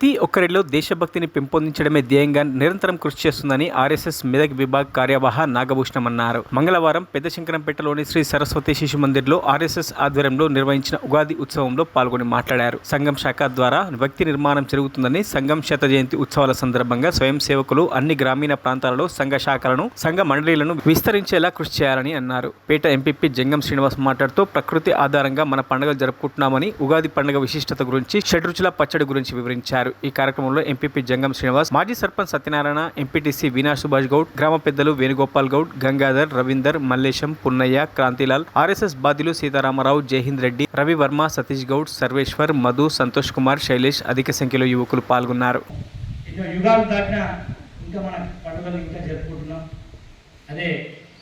ప్రతి ఒక్కరిలో దేశభక్తిని పెంపొందించడమే ధ్యేయంగా నిరంతరం కృషి చేస్తుందని ఆర్ఎస్ఎస్ మెదక్ విభాగ్ కార్యవాహ నాగభూషణం అన్నారు. మంగళవారం పెద్దశంకరంపేటలోని శ్రీ సరస్వతి శిశు మందిర్లో ఆర్ఎస్ఎస్ ఆధ్వర్యంలో నిర్వహించిన ఉగాది ఉత్సవంలో పాల్గొని మాట్లాడారు. సంఘం శాఖ ద్వారా వ్యక్తి నిర్మాణం జరుగుతుందని, సంఘం శత జయంతి ఉత్సవాల సందర్భంగా స్వయం సేవకులు అన్ని గ్రామీణ ప్రాంతాలలో సంఘ శాఖలను, సంఘ మండలీలను విస్తరించేలా కృషి చేయాలని అన్నారు. పేట ఎంపీపీ జంగం శ్రీనివాస్ మాట్లాడుతూ ప్రకృతి ఆధారంగా మన పండుగలు జరుపుకుంటున్నామని, ఉగాది పండుగ విశిష్టత గురించి, షడ్రుచుల పచ్చడి గురించి వివరించారు. ఈ కార్యక్రమంలో ఎంపీపీ జంగం శ్రీనివాస్, మాజీ సర్పంచ్ సత్యనారాయణ, ఎంపీటీసీ వీణా సుభాష్ గౌడ్, గ్రామ పెద్దలు వేణుగోపాల్ గౌడ్, గంగాధర్, రవీందర్, మల్లేశం, పున్నయ్య, క్రాంతిలాల్, ఆర్ఎస్ఎస్ బాధ్యులు సీతారామరావు, జయహింద్ రెడ్డి, రవివర్మ, సతీష్ గౌడ్, సర్వేశ్వర్, మధు, సంతోష్ కుమార్, శైలేష్ అధిక సంఖ్యలో యువకులు పాల్గొన్నారు. అదే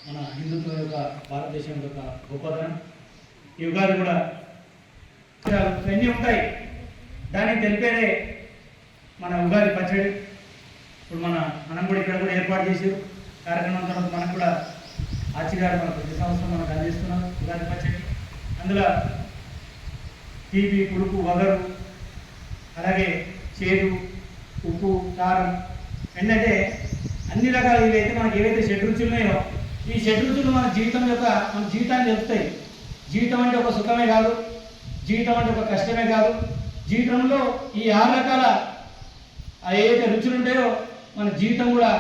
మన హిందుత్వం యొక్క భారతదేశం యొక్క గొప్పతనం. ఈ యుగాలు కూడా ఎన్ని ఉంటాయి, దానికి తెలిపేదే మన ఉగాది పచ్చడి. ఇప్పుడు మనం కూడా ఇక్కడ కూడా ఏర్పాటు చేసారు కార్యక్రమం. తర్వాత మనకు కూడా ఆచిగారు మన ప్రతి సంవత్సరం మనకు అందిస్తున్నాం ఉగాది పచ్చడి. అందులో తీపి, పులుపు, వగరు, అలాగే చేదు, ఉప్పు, కారం, ఏంటంటే అన్ని రకాల ఇవైతే మనకి ఏవైతే షడ్రుచులు ఉన్నాయో, ఈ షడ్రుచులు మన జీవితాన్ని చెప్తాయి. జీవితం అంటే ఒక సుఖమే కాదు, జీవితం అంటే ఒక కష్టమే కాదు. జీవితంలో ఈ 6 రకాల ఏవైతే రుచులు ఉంటాయో మన జీవితం కూడా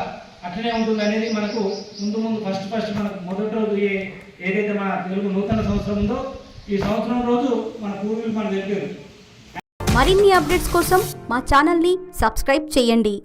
అట్లనే ఉంటుంది అనేది మనకు ముందు ఫస్ట్ మనకు మొదటి రోజు ఏదైతే మన తెలుగు నూతన సంవత్సరం ఉందో, ఈ సంవత్సరం రోజు మన పూర్వీకులు మనకు తెలిపారు. మరిన్ని అప్డేట్స్ కోసం మా ఛానల్ని సబ్స్క్రైబ్ చేయండి.